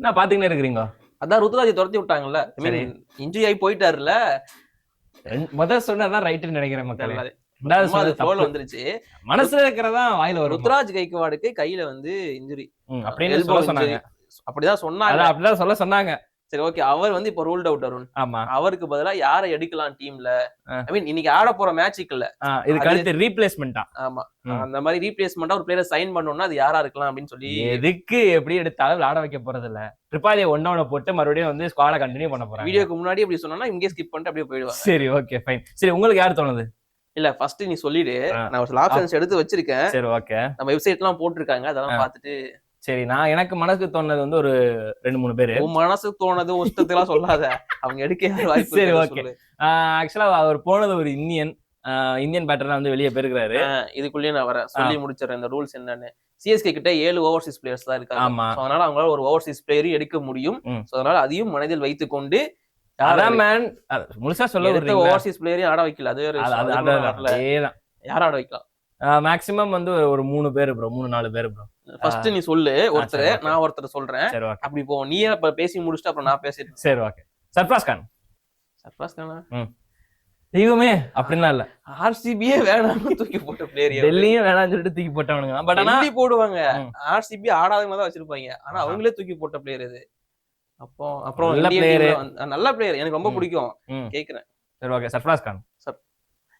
நான் பாத்துக்கிட்டே இருக்கிறீங்க. அதான் ருத்ராஜை துரத்தி விட்டாங்கல்ல, இன்ஜுரி ஆகி போயிட்டாருல. முதல் சொன்னதான் ரைட்டுன்னு நினைக்கிறேன் மக்கள். வந்துருச்சு, மனசுல இருக்கிறதா வாயில வரும். ருத்ராஜ் கைக்வாடுக்கு கையில வந்து இன்ஜுரி அப்படின்னு சொல்ல சொன்னாங்க. அப்படிதான் சொன்னாங்க, அப்படிதான் சொல்ல சொன்னாங்க. சரி ஓகே. அவர் வந்து இப்ப ரூல்ட் அவுட் வரும். ஆமா, அவருக்கு பதிலா யாரை எடுக்கலாம் டீம்ல? ஐ மீன் இன்னைக்கு ஆட போற மேட்சுக்கு இல்ல, இதுக்கு அடுத்து ரீப்ளேஸ்மெண்டா. ஆமா, அந்த மாதிரி ரீப்ளேஸ்மெண்டா ஒரு பிளேயரை சைன் பண்ணனும்னா அது யாரா இருக்கலாம் அப்படின்னு சொல்லி. எதுக்கு எப்படி எடுத்தாலும் விளையாட வைக்க போறது இல்ல. ட்ரிபாலியை ஒன்னவன போட்டு மறுபடியும் வந்து ஸ்குவாட கண்டினியூ பண்ண போறாங்க. வீடியோக்கு முன்னாடி அப்படி சொன்னா இங்கே ஸ்கிப் பண்ணிட்டு அப்படியே போயிடுவாங்க. சரி ஓகே ஃபைன். சரி உங்களுக்கு யார் தோணுது? இல்ல ஃபர்ஸ்ட் நீ சொல்லிடு, நான் ஒரு ஆப்ஷன்ஸ் எடுத்து வச்சிருக்கேன். சரி ஓகே, நம்ம வெப்சைட் எல்லாம் போட்டிருக்காங்க, அதெல்லாம் பார்த்துட்டு. சரி, நான் எனக்கு மனசுக்கு தோணுது வந்து ஒரு 2-3 பேரு. உன் மனசுக்கு தோணுது இஷ்டத்தெல்லாம் சொல்லாத, அவங்க எடுக்க வாய்ப்பு. சரி ஓகே. ஆக்சுவலா அவர் போனது ஒரு இந்தியன் பேட்டர் வந்து வெளியே போயிருக்காரு. இதுக்குள்ளேயே நான் வர சொல்லி முடிச்சிடறேன் இந்த ரூல்ஸ் என்னன்னு. சிஎஸ்கே கிட்ட 7 ஓவர்சீஸ் பிளேயர்ஸ் தான் இருக்காங்க. அதனால அவங்களால ஒரு ஓவர்சீஸ் பிளேயரும் எடுக்க முடியும். அதனால அதையும் மனதில் வைத்துக் கொண்டு முழுசா சொல்ல ஓவர்சீஸ் பிளேயரையும் ஆட வைக்கல. அது யார ஆட வைக்கலாம்? மேக்ஸிமம் வந்து ஒரு 3 பேர் ப்ரோ, 3-4 பேர் ப்ரோ. ஃபர்ஸ்ட் நீ சொல்லு ஒருத்தர், நான் ஒருத்தர் சொல்றேன். அப்படி போ, நீயே பேசி முடிச்சுட்டு அப்புறம் நான் பேசிட்டேன். சரி ஓகே. சர்ஃப்ராஸ் கான். சர்ஃப்ராஸ் கானா தெய்வமே அப்படின்னா இல்ல, ஆர்சிபியே வேணாம்னு தூக்கி போட்ட பிளேயர். டெல்லியும் வேணாம்னு சொல்லிட்டு தூக்கி போட்டவனுங்க. பட் ஆனா போடுவாங்க, ஆர்சிபி ஆடாதவங்க தான் வச்சிருப்பாங்க. ஆனா அவங்களே தூக்கி போட்ட பிளேயர் இது. அப்புறம் நல்ல பிளேயர், எனக்கு ரொம்ப பிடிக்கும். கேக்குறேன். சரி ஓகே, சர்ஃப்ராஸ் கான்.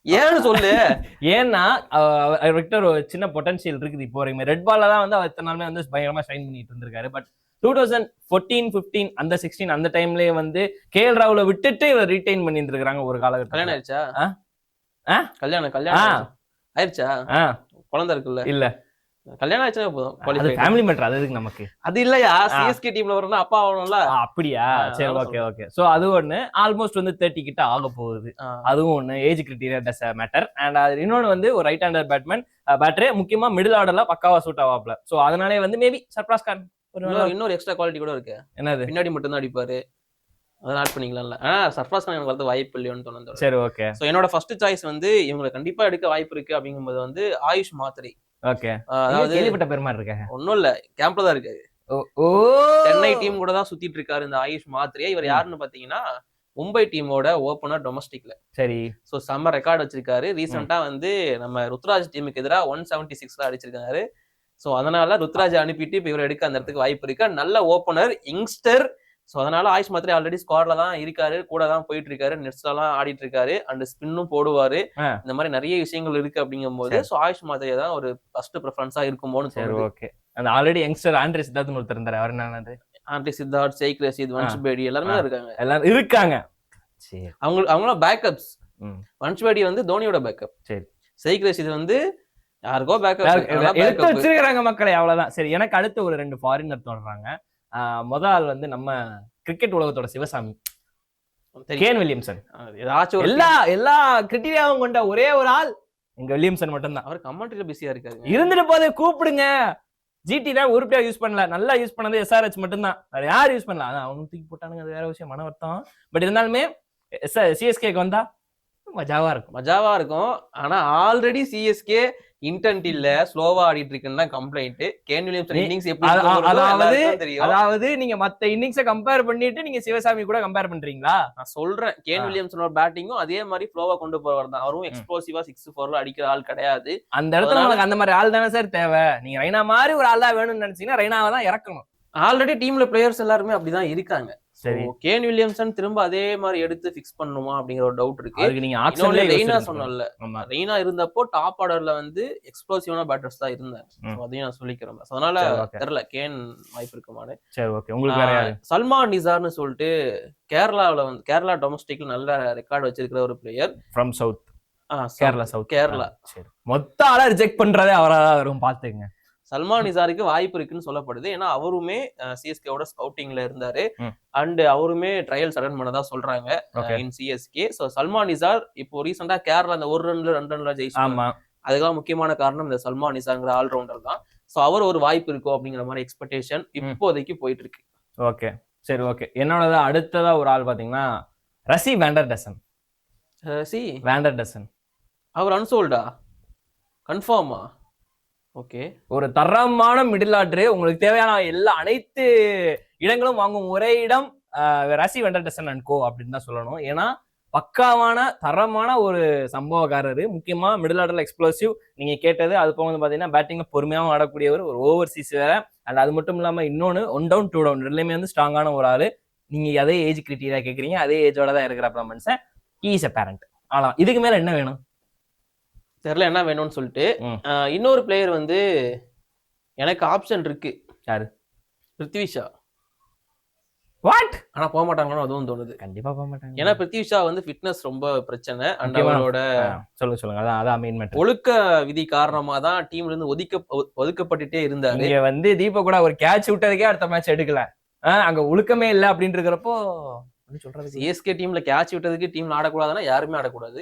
ஏன்னு சொல்லு. ஏன்னா அவர்கிட்ட ஒரு சின்ன பொட்டன்ஷியல் இருக்குது. இப்போ வரைக்கும் ரெட் பால்ல தான் வந்து அவர் இத்தனை நாளுமே வந்து பயங்கரமா ஷைன் பண்ணிட்டு இருந்திருக்காரு. பட் 2014-15 அந்த 16 அந்த டைம்லயே வந்து கேஎல் ராகுல விட்டுட்டு இவர் ரீடைன் பண்ணிட்டு இருக்காங்க ஒரு காலகட்டம். கல்யாணம் ஆயிடுச்சா? கல்யாணம் ஆயிடுச்சா? குழந்தை இருக்குல்ல? இல்ல, கல்யாணம் ஆச்சுனா போதும், அது ஃபேமிலி மேட்டர். அது எதுக்கு நமக்கு? அது இல்லையா, சிஎஸ்கே டீம்ல வரணும்னா அப்பா ஆகணும்ல. அப்படியா? சரி ஓகே ஓகே. சோ அது ஒண்ணு. ஆல்மோஸ்ட் வந்து 30 கிட்ட ஆக போகுது. அதுவும் ஒண்ணு. Age criteria does matter. And அது இன்னொன்னு வந்து ஒரு ரைட் ஹேண்டர் பேட்டரே முக்கியமா மிடில் ஆர்டர்ல பக்காவா சூட் ஆவாப்ல. சோ அதனாலே வந்து மேபி சர்ஃப்ராஸ் கான் இன்னொரு எக்ஸ்ட்ரா குவாலிட்டி கூட இருக்கு. என்னது? பின்னாடி மட்டும் தான் அடிப்பாரு, அதை ஆட் பண்ணிக்கலாம்ல. சர்ஃப்ராஸ் கான் எனக்கு வரது வாய்ப்பு இல்லையோன்னு தோணுது. சரி ஓகே. சோ என்னோட ஃபர்ஸ்ட் சாய்ஸ் வந்து இவங்களை கண்டிப்பா எடுக்க வாய்ப்பு இருக்கு அப்படிங்கும்போது வந்து ஆயுஷ் மாத்ரி. ஓகே, அதாவது கேள்விப்பட்ட பேர் மாதிரி இருக்காங்க. ஒன்னும் இல்ல, கேம்ப்ல தான் இருக்காரு. சென்னை டீம் கூட தான் சுத்திட்டு இருக்காரு இந்த ஆயுஷ் மாத்ரியா. இவர் யாருன்னு பாத்தீங்கன்னா மும்பை டீமோட ஓபனர் டொமஸ்டிக்ல. சரி. சோ செம்ம ரெக்கார்ட் வச்சிருக்காரு. ரீசெண்டா வந்து நம்ம ருத்ராஜ் டீமுக்கு எதிராக 176 அடிச்சிருக்காரு. சோ அதனால ருத்ராஜ் அனுப்பிட்டு இப்ப இவர் எடுக்க அந்த இடத்துக்கு வாய்ப்பு இருக்கு. நல்ல ஓபனர், யங்ஸ்டர். சோ அதனால ஆயுஷ் மாத்ரி ஆல்ரெடி ஸ்குவாட்ல தான் இருக்காரு, கூட தான் போயிட்டு இருக்காரு, நெட்ஸ்ல எல்லாம் ஆடிட்டு இருக்காரு, அண்ட் ஸ்பின்னும் போடுவாரு. இந்த மாதிரி நிறைய விஷயங்கள் இருக்கு அப்படிங்கும் போது சோ ஆயுஷ் மாத்ரி தான் ஒரு ஃபர்ஸ்ட் ப்ரிஃபரன்ஸா இருக்குமோன்னு தோணுது. ஓகே. அந்த ஆல்ரெடி யங்ஸ்டர் ஆண்ட்ரே சித்தார்த் ஒருத்தர் இருந்தாரு, அவர் என்னது? ஆண்ட்ரே சித்தார்த், ஷேக் ரஷீத், வன்ஷ்பேடி எல்லாரும் இருக்காங்க. எல்லாரும் இருக்காங்க. சரி, அவங்களும் பேக்கப்ஸ். வன்ஷ்பேடி வந்து தோனியோட பேக்கப். சரி. ஷேக் ரஷீத் வந்து யாருக்கோ பேக்கப் எடுத்து வச்சிருக்காங்க மக்களே, அவ்வளவுதான். சரி, எனக்கு அடுத்து ஒரு 2 ஃபாரினர் தோன்றாங்க. முதல் வந்து நம்ம கிரிக்கெட் உலகத்தோட சிவசாமி, கேன் வில்லியம்சன். ஏதாச்சும் எல்லா கிரிட்டீரியாவும் கொண்ட ஒரே ஒரு ஆள் எங்க வில்லியம்சன் மட்டும்தான். அவர் கமெண்ட்ரியில பிஸியா இருக்காரு. இருந்துட்டு போது கூப்பிடுங்க. ஜிடி தான் உருப்படியா யூஸ் பண்ணல, நல்லா யூஸ் பண்ணது எஸ்ஆர்ஹெச் மட்டும்தான். வேற யாரும் யூஸ் பண்ணல. அதான் அவங்க தூக்கி போட்டானுங்க, அது வேற விஷயம், மன வருத்தம். பட் இருந்தாலுமே சிஎஸ்கேக்கு வந்தா மஜாவா இருக்கும். ஆனா ஆல்ரெடி சிஎஸ்கே இன்டென்ட் இல்ல, ஸ்லோவா ஆடிட்டு இருக்குன்னு தான் கம்ப்ளைண்ட். கேன் வில்லியம்சன் இன்னிங்ஸ் எப்படி அதாவது நீங்க மத்த இன்னிங்ஸை கம்பேர் பண்ணிட்டு நீங்க சிவசாமி கூட கம்பேர் பண்றீங்களா? நான் சொல்றேன், கேன் வில்லியம்சனோட பேட்டிங்கும் அதே மாதிரி ஃப்ளோவா கொண்டு போறவர் தான். அவரும் எக்ஸ்ப்ளோசிவா 6-4 அடிக்கிற ஆள் கிடையாது. அந்த இடத்துல உங்களுக்கு அந்த மாதிரி ஆள் தானே சார் தேவை. நீங்க ரெய்னா மாதிரி ஒரு ஆள் தான் வேணும்னு நினைச்சீங்கன்னா ரெய்னாவை தான் இறக்கணும். ஆல்ரெடி டீம்ல பிளேயர்ஸ் எல்லாருமே அப்படிதான் இருக்காங்க. சரி, கேன் வில்லியம்சன் திரும்ப அதே மாதிரி எடுத்து ஃபிக்ஸ் பண்ணுமா அப்படிங்கிற ஒரு டவுட் இருக்கு. நீங்க ரெய்னா சொன்னல, ரெய்னா இருந்தப்போ டாப் ஆர்டர்ல வந்து எக்ஸ்ப்ளோசிவான பேட்டர்ஸ் தான் இருந்தாங்க. அதையும் நான் சொல்லிக்கிறேன். அதனால தெரியல கேன் வாய்ப்பு இருக்குமானு. சரி ஓகே. உங்களுக்கு வேற யாரு? சல்மான் நிசார்னு சொல்லிட்டு கேரளாவில் வந்து கேரளா டொமஸ்டிக்ல நல்ல ரெக்கார்டு வச்சிருக்கிற ஒரு பிளேயர் ஃப்ரம் சவுத். கேரளா. சரி, மொத்த ஆளா ரிஜெக்ட் பண்றதே அவராதான் வரும், பாத்துங்க. சல்மான் நிசாருக்கு வாய்ப்பு இருக்குன்னு சொல்லப்படுது. ஏன்னா அவருமே சிஎஸ்கேவோட ஸ்கவுட்டிங்ல இருந்தாரு, அண்ட் அவருமே ட்ரையல்ஸ் அட்டெண்ட் பண்ணதா சொல்றாங்க இன் சிஎஸ்கே. சோ சல்மான் நிசார் இப்போ ரீசெண்டா கேரளா அந்த 1 ரன்ல 2 ரன்ல ஜெயிச்சாங்க. அதுக்காக முக்கியமான காரணம் இந்த சல்மான் நிசார்ங்கிற ஆல்ரவுண்டர் தான். சோ அவர் ஒரு வாய்ப்பு இருக்கும் அப்படிங்கிற மாதிரி எக்ஸ்பெக்டேஷன் இப்போதைக்கு போயிட்டு இருக்கு. ஓகே, சரி ஓகே. என்னோட அடுத்ததா ஒரு ஆள் பாத்தீங்கன்னா ரசி வேண்டர்டசன். ரசி வேண்டர்டசன் அவர் அன்சோல்டா? கன்ஃபார்மா? ஓகே. ஒரு தரமான மிடில் ஆர்டர், உங்களுக்கு தேவையான அனைத்து இடங்களும் வாங்கும் ஒரே இடம் ராசி வெங்கடேசன் அண்ட் கோ அப்படின்னு தான் சொல்லணும். ஏன்னா பக்காவான தரமான ஒரு சம்பவக்காரரு, முக்கியமா மிடில் ஆர்டர்ல எக்ஸ்ப்ளோசிவ். நீங்க கேட்டது அது போக வந்து பாத்தீங்கன்னா பேட்டிங்ல பொறுமையாகவும் ஆடக்கூடியவர், ஒரு ஓவர்சீஸ் வேற. அண்ட் அது மட்டும் இல்லாம இன்னொன்னு 1 down 2 down ரெண்டுலையுமே வந்து ஸ்ட்ராங்கான ஒரு ஆளு. நீங்க அதே ஏஜ் கிரிட்டீரியா கேக்குறீங்க, அதே ஏஜோட தான் இருக்கிறப்ப மனுஷன். He is a parent. ஆனா இதுக்கு மேல என்ன வேணும் தெரியல, என்ன வேணும்னு சொல்லிட்டு. இன்னொரு பிளேயர் வந்து எனக்கு ஆப்ஷன் இருக்கு. யாரு? பிருத்வி ஷா. வாட்? ஆனா போக மாட்டாங்கன்னு அதுவும் தோணுது. கண்டிப்பா போக மாட்டாங்க. ஏன்னா பிருத்வி ஷா வந்து ஃபிட்னஸ் ரொம்ப பிரச்சனை. அண்ட் அவரோட சொல்லுங்க அதான் மெயின் மேட்டர். ஒழுக்க விதி காரணமா தான் டீம்ல இருந்து ஒதுக்கப்பட்டுட்டே இருந்தாரு. இங்க வந்து தீபக் கூட ஒரு கேட்ச் விட்டதுக்கே அடுத்த மேட்ச் எடுக்கல. அங்க ஒழுக்கமே இல்ல அப்படின்னு இருக்கிறப்போ சொல்றது சிஎஸ்கே டீம்ல கேட்ச் விட்டதுக்கு டீம்ல ஆடக்கூடாதுன்னா யாருமே ஆடக்கூடாது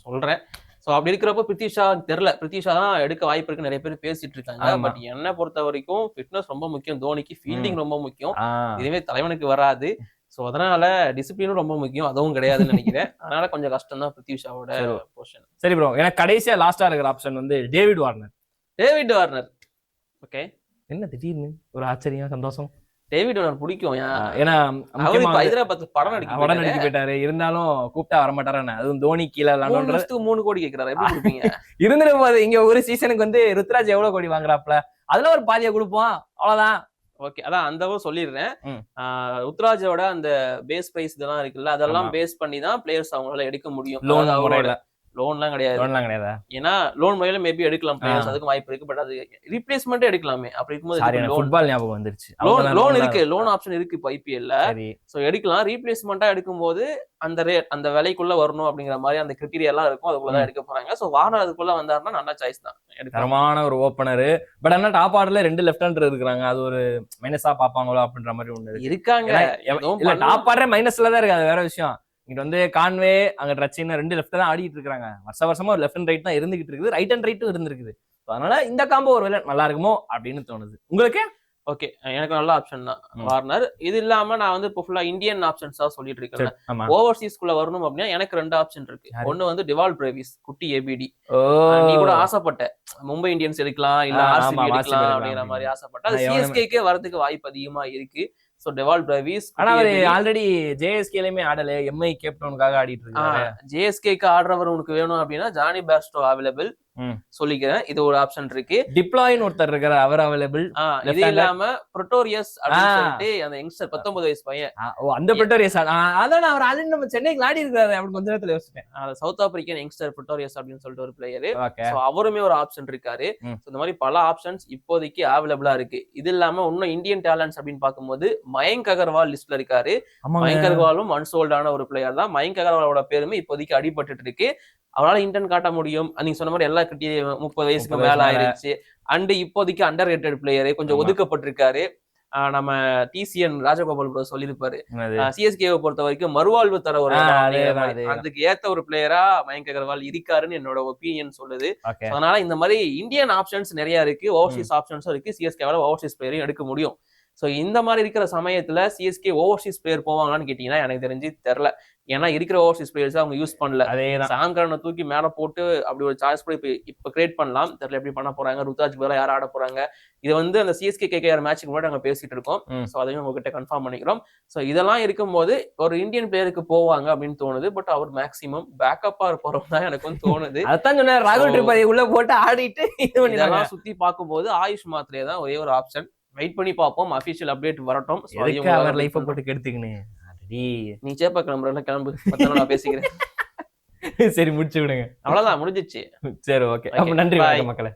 சொல்றேன். சோ அப்படி இருக்கிறப்ப பிருத்வி ஷா தெரியல, பிருத்வி ஷா தான் எடுக்க வாய்ப்பு இருக்கு நிறைய பேர் பேசிட்டு இருக்காங்க. பட் என்ன பொறுத்த வரைக்கும் ஃபிட்னஸ் ரொம்ப முக்கியம், தோனிக்கு ஃபீல்டிங் ரொம்ப முக்கியம். இதுவே தலைவனுக்கு வராது. சோ அதனால டிசிப்ளினும் ரொம்ப முக்கியம், அதுவும் கிடையாதுன்னு நினைக்கிறேன். அதனால கொஞ்சம் கஷ்டம் தான் பிருத்வி ஷாவோட பொசிஷன். சரி ப்ரோ, எனக்கு கடைசியா லாஸ்டா இருக்கிற ஆப்ஷன் வந்து டேவிட் வார்னர். ஓகே, என்ன திடீர்னு ஒரு ஆச்சரியம் சந்தோஷம்? டேவிட் வார்னர் பிடிக்கும். ஏன்னா ஹைதராபாத் படம் நடிக்க போயிட்டாரு, இருந்தாலும் கூப்பிட்டா வரமாட்டாரு. அதுவும் தோனி கீழே 3 கோடி கேட்கிறாரு, எப்படி கொடுப்பீங்க? இருந்துட்டு போது இங்க ஒரு சீசனுக்கு வந்து ருத்ராஜ் எவ்வளவு கோடி வாங்குறாப்ல, அதுல ஒரு பாதியை கொடுப்போம், அவ்வளவுதான். ஓகே, அதான் அந்த சொல்லிடுறேன். ருத்ராஜோட அந்த பேஸ் பிரைஸ் இதெல்லாம் இருக்குல்ல, அதெல்லாம் பேஸ் பண்ணி தான் பிளேயர்ஸ் அவங்களால எடுக்க முடியும். லோன்லாம் கிடையாது. ஏன்னா லோன் முறையில மேபி எடுக்கலாம் பிளேயர்ஸ், அதுக்கு வாய்ப்பு இருக்கு. பட் அது ரீப்ளேஸ்மெண்ட் எடுக்கலாமே. அப்படி இருக்கும்போது ஃபுட்பால் ஞாபகம் வந்துருச்சு. லோன் இருக்கு, லோன் ஆப்ஷன் இருக்கு இப்போ ஐபிஎல்ல. சோ எடுக்கலாம். ரீப்ளேஸ்மெண்டா எடுக்கும்போது அந்த விலைக்குள்ள வரணும் அப்படிங்கிற மாதிரி அந்த கிரிட்டீரியா எல்லாம் இருக்கும், அதுக்குள்ளதான் எடுக்க போறாங்க. சோ வார்னர் அதுக்குள்ள வந்தாருன்னா நல்ல சாய்ஸ் தான். தரமான ஒரு ஓப்பனர். பட் ஆனா டாப் ஆர்டர்ல 2 லெஃப்ட் ஹேண்டர் இருக்காங்க, அது ஒரு மைனஸா பாப்பாங்களோ அப்படின்ற மாதிரி ஒண்ணு இருக்காங்க. டாப் ஆர்டர் மைனஸ்ல தான் இருக்கு, அது வேற விஷயம். இங்க வந்து கான்வே அங்க ரச்சின் 2 லெஃப்ட் தான் ஆடிட்டு இருக்காங்க. வருஷமா ஒரு லெஃப்ட் அண்ட் ரைட் தான் இருந்துகிட்டு இருக்குது, ரைட் அண்ட் ரைட்டும் இருந்திருக்குது. அதனால இந்த காம்போ ஒரு வேலை நல்லா இருக்குமோ அப்படின்னு தோணுது உங்களுக்கு. ஓகே, எனக்கு நல்ல ஆப்ஷன் தான் வார்னர். இது இல்லாம நான் வந்து இப்போ ஃபுல்லா இந்தியன் ஆப்ஷன்ஸ் தான் சொல்லிட்டு இருக்கேன். ஓவர்சீஸ்குள்ள வரணும் அப்படின்னா எனக்கு 2 ஆப்ஷன் இருக்கு. ஒன்னு வந்து டிவால் பிரேவிஸ், குட்டி ஏபிடி. நீ கூட ஆசைப்பட்ட மும்பை இந்தியன்ஸ் எடுக்கலாம், இல்ல ஆர்சிபி எடுக்கலாம் அப்படிங்கிற மாதிரி ஆசைப்பட்ட. அது சிஎஸ்கேக்கே வரதுக்கு வாய்ப்பு அதிகமா இருக்கு. சோ டெவால் பிரேவிஸ், ஆனா அவர் ஆல்ரெடி ஜேஎஸ்கேலயுமே ஆடல, எம்ஐ கேப்டனுக்காக ஆடிட்டு இருக்காரு. ஜேஎஸ்கேக்கு ஆடுறவர் உனக்கு வேணும் அப்படின்னா ஜானி பேர்ஸ்டோ அவைலபிள் சொல்லிக்கிறேன். இது ஒரு ஆப்ஷன் இருக்கு. டிப்ளாயின் ஒருத்தர் இருக்காரு, அவர் அவைலபிள். இது இல்லாம ப்ரோட்டோரியஸ் அப்படின்னு சொல்லிட்டு அந்த யங்ஸ்டர் 19 வயசு பையன். அந்த ப்ரோட்டோரியஸ் அதான் அவர் ஆல்ரெடி நம்ம சென்னைக்கு ஆடி இருக்காரு அப்படி கொஞ்ச நேரத்துல யோசிச்சேன். சவுத் ஆப்பிரிக்கன் யங்ஸ்டர் ப்ரோட்டோரியஸ் அப்படின்னு சொல்லிட்டு ஒரு பிளேயர். சோ அவருமே ஒரு ஆப்ஷன் இருக்காரு. இந்த மாதிரி பல ஆப்ஷன்ஸ் இப்போதைக்கு அவைலபிளா இருக்கு. இது இல்லாம இன்னும் இந்தியன் டேலண்ட்ஸ் அப்படின்னு பார்க்கும்போது மயங்க் அகர்வால் லிஸ்ட்ல இருக்காரு. மயங்க் அகர்வாலும் அன்சோல்டான ஒரு பிளேயர் தான். மயங்க் அகர்வாலோட பேருமே இப்போதைக்கு அடிபட்டு இருக்கு. அவரால் இன்டர்ன் காட்ட முடியும். நீங்க சொன்ன மாதிரி எல்லா கிட்டயும் 30 வயசுக்கு மேல ஆயிருச்சு. அண்ட் இப்போதைக்கு அண்டர் ரேட்டட் பிளேயரு, கொஞ்சம் ஒதுக்கப்பட்டிருக்காரு. நம்ம டிசிஎன் ராஜகோபால் ப்ரோ சொல்லியிருப்பாரு, சிஎஸ்கேவை பொறுத்த வரைக்கும் மறுவாழ்வு தர ஒரு அதுக்கு ஏத்த ஒரு பிளேயரா மயங்க் அகர்வால் இருக்காருன்னு என்னோட ஒப்பீனியன் சொல்லுது. அதனால இந்த மாதிரி இந்தியன் ஆப்ஷன்ஸ் நிறைய இருக்கு, ஓவர்சீஸ் ஆப்ஷன்ஸும் இருக்கு. சிஎஸ்கேவால ஓவர்சீஸ் பிளேயரையும் எடுக்க முடியும். சோ இந்த மாதிரி இருக்கிற சமயத்துல சிஎஸ்கே ஓவர்சீஸ் பிளேயர் போவாங்களான்னு கேட்டீங்கன்னா எனக்கு தெரிஞ்சு தெரியல. ஏன்னா இருக்கிற ஓவர்சீஸ் பிளேயர்ஸ் அவங்க யூஸ் பண்ணல. சாம் கரனை தூக்கி மேல போட்டு அப்படி ஒரு சாய்ஸ் கூட இப்ப கிரியேட் பண்ணலாம். தெரியல எப்படி பண்ண போறாங்க. ருத்ராஜ் பதிலா யார் ஆட போறாங்க, இது வந்து அந்த சிஎஸ்கே கேகேஆர் மேட்சுக்கு முன்னாடி நாங்க பேசிட்டு இருக்கோம். சோ அதையும் உங்ககிட்ட கன்ஃபார்ம் பண்ணிக்கிறோம். சோ இதெல்லாம் இருக்கும்போது ஒரு இந்தியன் பிளேயருக்கு போவாங்க அப்படின்னு தோணுது. பட் அவர் மேக்சிமம் பேக்கப்பா போறோம் தான் எனக்கு தோணுது. அதான் சொன்னேன், ராகுல் திரிபாதி உள்ள போட்டு ஆடிட்டு இதெல்லாம் சுத்தி பார்க்கும்போது ஆயுஷ் மாத்ரே தான் ஒரே ஒரு ஆப்ஷன். வெயிட் பண்ணி பார்ப்போம், அபிஷியல் அப்டேட் வரட்டும். அவர் லைஃப் போட்டு கெடுத்துக்கினே நீ சேப்பா கிளம்புறல கிளம்பு, நான் பேசிக்கிறேன். சரி முடிச்சு விடுங்க, அவ்வளவுதான் முடிஞ்சிச்சு. சரி ஓகே, நன்றி மக்களே.